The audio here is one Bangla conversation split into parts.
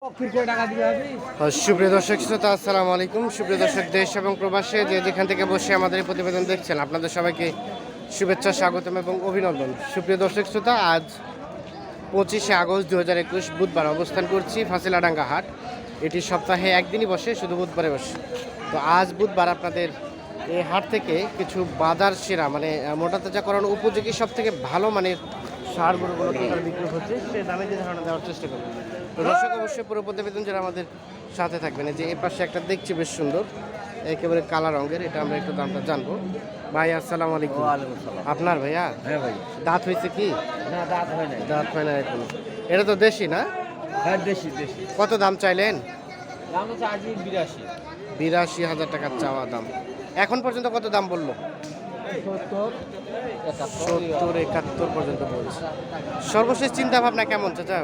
সুপ্রিয় দর্শক শ্রোতা, আসসালামু আলাইকুম। সুপ্রিয় দর্শক, দেশ এবং প্রবাসে যে যেখান থেকে বসে আমাদের এই প্রতিবেদন দেখছেন, আপনাদের সবাইকে শুভেচ্ছা, স্বাগতম এবং অভিনন্দন। সুপ্রিয় দর্শক শ্রোতা, আজ 25শে আগস্ট 2021 বুধবার অবস্থান করছি ফাঁসিলাডাঙ্গা হাট। এটি সপ্তাহে একদিনই বসে, শুধু বুধবারে বসে। তো আজ বুধবার আপনাদের এই হাট থেকে কিছু বাজার সেরা মানে মোটা তাজাকরণ উপযোগী সব থেকে ভালো মানের সার গরুগুলো বিক্রি হচ্ছে, সে দামে যে ধারণা দেওয়ার চেষ্টা করবো। তো দর্শক, অবশ্যই পুরো প্রতিবেদন যারা আমাদের সাথে থাকবেন। যে এই পাশে একটা দেখছি বেশ সুন্দর, একেবারে কালা রঙের, এটা আমরা একটু দামটা জানবো। ভাই আসসালামু আলাইকুম। আপনার ভাইয়া? হ্যাঁ ভাই। দাঁত হয়েছে কি? না, দাঁত হয় না। দাঁত হয় না এখনো। এটা তো দেশি না? হ্যাঁ, দেশি দেশি। কত দাম চাইলেন? দাম হচ্ছে আজ 82। 82,000 টাকার চাওয়া দাম। এখন পর্যন্ত কত দাম বললো? 70, 71 পর্যন্ত বলছে। সর্বশেষ চিন্তা ভাবনা কেমন চাচা?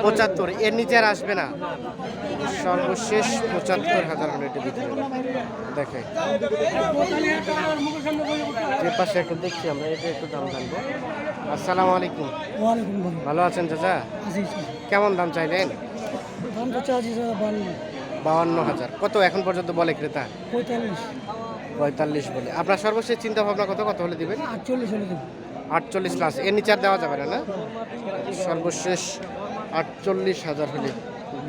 75, এর নিচে আর আসবে না? সর্বশেষ 75,000 হলে এটা বিক্রি হবে। দেখে যে পাশে একটু দেখছি আমরা, এটা একটু দাম জানবো। আসসালামু আলাইকুম। ভালো আছেন চাচা? কেমন দাম চাইলেন? 52,000। কত এখন পর্যন্ত বলে ক্রেতা? 45 বলে। আপনার সর্বশেষ চিন্তা ভাবনা কত কত হলে দিবেন? 48 প্লাস, এর নিচে আর দেওয়া যাবে না? সর্বশেষ 48,000 হলে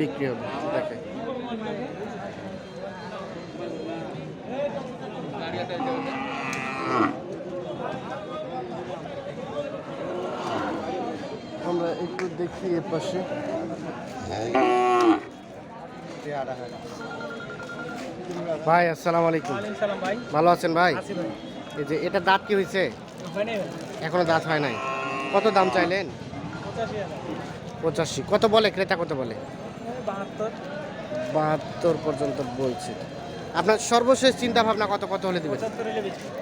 বিক্রি হবে। দেখে আমরা একটু দেখি এর পাশে। ভাই আসসালামু আলাইকুম। ভালো আছেন ভাই? এই যে এটা দাঁত কি হয়েছে? এখনো দাঁত হয় নাই। কত দাম চাইলেন? 85। কত বলে ক্রেতা? কত বলে? 72 পর্যন্ত বলছে। আপনার সর্বশেষ চিন্তা ভাবনা কত কত হলে দিবেন?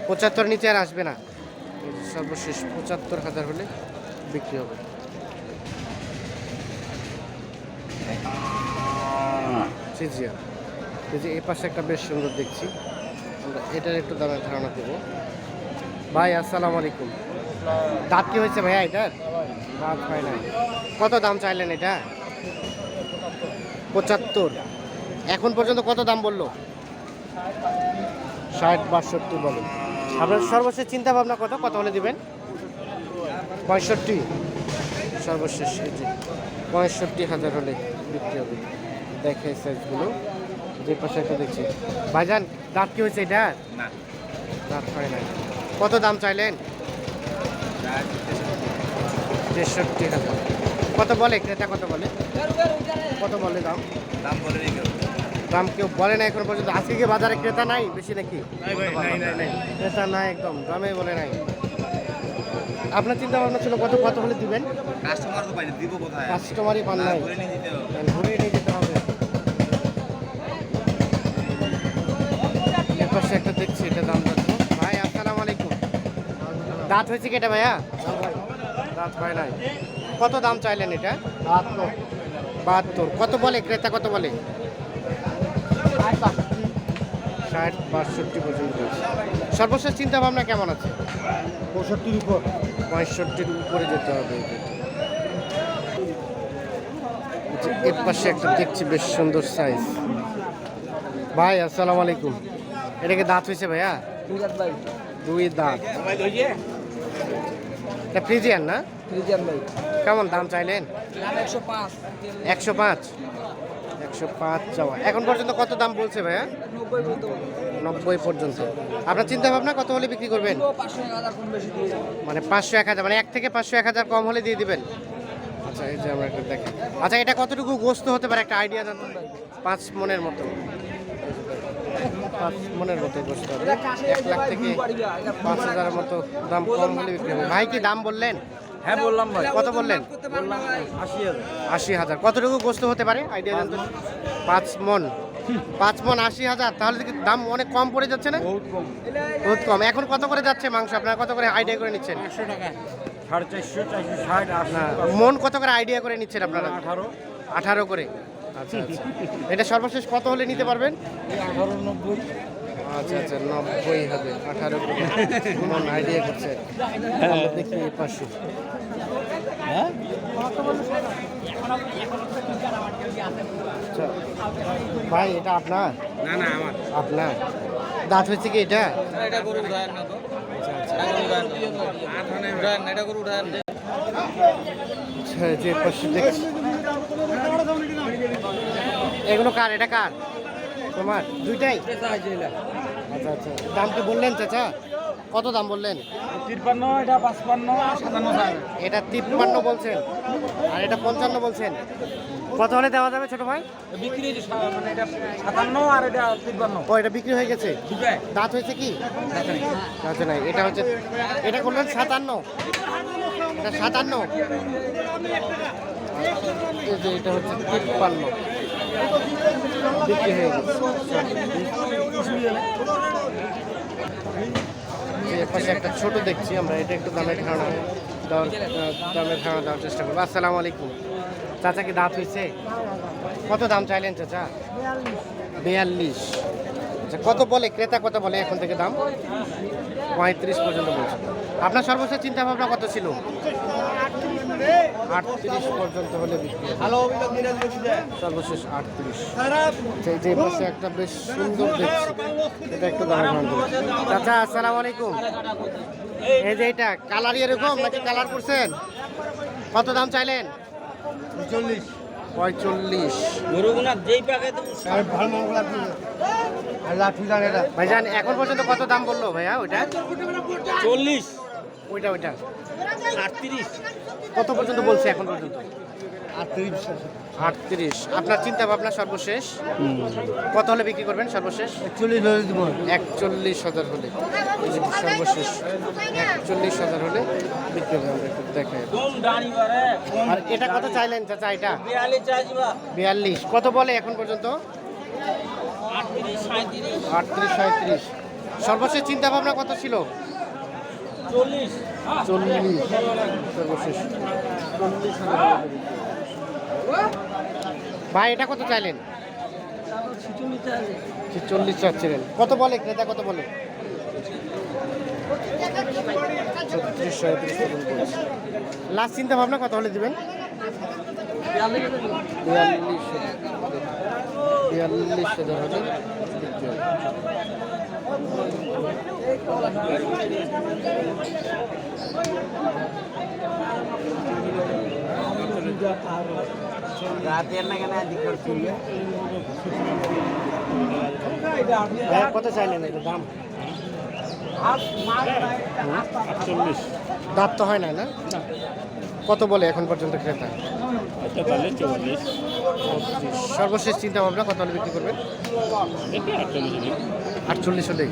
75 নিচে আর আসবে না? সর্বশেষ 75,000 হলে বিক্রি হবে। এই যে এই পাশে একটা বেশ সুন্দর দেখছি, আমরা এটার একটু দামের ধারণা দেব। ভাই আসসালামু আলাইকুম। দাঁত কি হয়েছে ভাইয়া এটার? দাঁত হয় নাই। কত দাম চাইলেন এটা? 75। এখন পর্যন্ত কত দাম বললো? 60-62 বলেন। আপনার সর্বশেষ চিন্তা ভাবনা কত কত হলে দিবেন? 65। সর্বশেষ এই যে 65,000 হলে বিক্রি হবে। দেখে সাইজগুলো, যে পাশে একটা দেখছি। ভাইজান, দাঁত কি হয়েছে এটা? না, দাঁত হয় নাই। কত দাম চাইলেন? 63,000। কত বলে ক্রেতা? কত বলে? কত বলে দাম? দাম বলে নেই কেউ। দাম কেউ বলে না এখন পর্যন্ত? আজকে কি বাজারে ক্রেতা নাই বেশি নাকি? ক্রেতা নাই, একদম দামে বলে নাই। আপনার চিন্তা ভাবনা ছিল কত কত হলে দিবেন? কাস্টমার তো পাইনি, দিব কোথায়? কাস্টমারই পান নাই, ঘুরে নিয়ে যেতে হবে। এর পাশে একটা দেখছি, এটা দাম যাচ্ছে। ভাই আসসালামু আলাইকুম। দাঁত হয়েছে কি এটা ভাইয়া? দাঁত হয় নাই। কত দাম চাইলেন এটা? 72। কত বলে ক্রেতা? কত বলে? 60-62 পর্যন্ত। সর্বশেষ চিন্তা ভাবনা কেমন আছে? 65-র উপর। 65-র উপরে যেতে হবে। এর পাশে একটা দেখছি বেশ সুন্দর সাইজ। ভাই আসসালামু আলাইকুম। এটা কি দাঁত হয়েছে ভাইয়া? 2 দাঁত। এটা ফ্রিজিয়ান না? কেমন দাম চাইলেন? 105। 105 চাওয়া। এখন পর্যন্ত কত দাম বলছে ভাইয়া? 90 পর্যন্ত। আপনার চিন্তা ভাবনা কত হলে বিক্রি করবেন? মানে 500-1000, মানে 1 থেকে 500-1000 কম হলে দিয়ে দিবেন? আচ্ছা, এই যে আমরা একটা দেখি। আচ্ছা, এটা কতটুকু গোস্ত হতে পারে একটা আইডিয়া জানতে? 5 মনের মতো। 5 মনের মতো গোস্ত হবে। 1 লাখ থেকে 5,000-এর মতো দাম কম হলে বিক্রি হবে। ভাই কি দাম বললেন? হ্যাঁ বললাম ভাই। কত বললেন? 80,000। 80,000। কতটুকু গোস্ত হতে পারে আইডিয়া জানতে? 5 মন। 5 মন 80,000, তাহলে কি দাম অনেক কম পড়ে যাচ্ছে না? বহুত কম। বহুত কম। এখন কত করে যাচ্ছে মাংস? আপনারা কত করে আইডিয়া করে নিচ্ছেন? 100 টাকা। 450, 460, 80। মন কত করে আইডিয়া করে নিচ্ছেন আপনারা? 18। 18 করে। আচ্ছা আচ্ছা। এটা সর্বশেষ কত হলে নিতে পারবেন? 18, 90। আচ্ছা আচ্ছা, 90 হবে। 18 করে মন আইডিয়া করছে। দেখি এই পাশে। হ্যাঁ আচ্ছা। ভাই এটা আপনার? না না আমার আপনার দাঁত হয়েছে কি এটা? এটা গরু উঠায় না তো এটা গরু উঠায় আচ্ছা, যে পাশে দেখছি এগুলো কার? এটা কার? তোমার? দুইটাই? আচ্ছা আচ্ছা, দাম কি বললেন চাচা? কত দাম বললেন? 53 এটা 55 57 এটা 53 বলছেন আর এটা 55 বলছেন। কত হলে দেওয়া যাবে ছোট ভাই? বিক্রি হয়েছে মানে এটা 57 আর এটা 53 ও, এটা বিক্রি হয়ে গেছে। দুটাই দাঁত হয়েছে কি? আচ্ছা নাই, এটা হচ্ছে, এটা করলেন 57, এটা 57, এই যে এটা হচ্ছে 53 বিক্রি হয়ে গেছে। এর পাশে একটা ছোট দেখছি আমরা, এটা একটু দামের ধারণা দেওয়ার চেষ্টা করবো। আসসালামু আলাইকুম। চাচা কি দাঁত হয়েছে? কত দাম চাইলেন চাচা? 42। আচ্ছা, কত বলে ক্রেতা, কত বলে এখন থেকে দাম? 35 পর্যন্ত বলছে। আপনার সর্বোচ্চ চিন্তা ভাবনা কত ছিল? 38 পর্যন্ত হলে বিক্রি হবে। সর্বশেষ 38। যে পাশে একটা বেশ সুন্দর দেখছি, এটা একটু দাম ধারণ করুন। চাচা আসসালামু আলাইকুম। এই যে এটা কালার এরকম নাকি কালার করছেন? কত দাম চাইলেন? 45। গরুগুনা যেই পাকে তো ভাইজান এখন পর্যন্ত কত দাম বললো ভাইয়া ওইটা? 40 ওইটা 38 কত পর্যন্ত বলছে এখন পর্যন্ত? 38। আপনার চিন্তা ভাবনা সর্বশেষ কত হলে বিক্রি করবেন? সর্বশেষ 41,000 হলে সর্বশেষ 41,000 হলে বিক্রি হবে। আমরা একটু দেখাই। কোন দাঁড়ি বারে আর এটা কত চাইলেন চাচা? এটা 42 চাইবা 42। কত বলে এখন পর্যন্ত? 38, 37। সর্বশেষ চিন্তা ভাবনা কত ছিল? 40 40। সর্বশেষ 40,000। ভাই এটা কত চাইলেন? 46 চাচ্ছিলেন। কত বলে ক্রেতা, কত বলে? 36, 37 পর্যন্ত বলছে। লাস্ট চিন্তা ভাবনা কত হলে দিবেন? 42,000 হলে বিক্রি হবে। ভাইয়া কত চাইলেন এটা দাম? 48 দাঁত তো হয় না, না? কত বলে এখন পর্যন্ত ক্রেতা? এটা তাহলে 44 সর্বশেষ চিন্তা ভাবনা কত হলে বিক্রি করবেন? এটা 48 48 হলেই।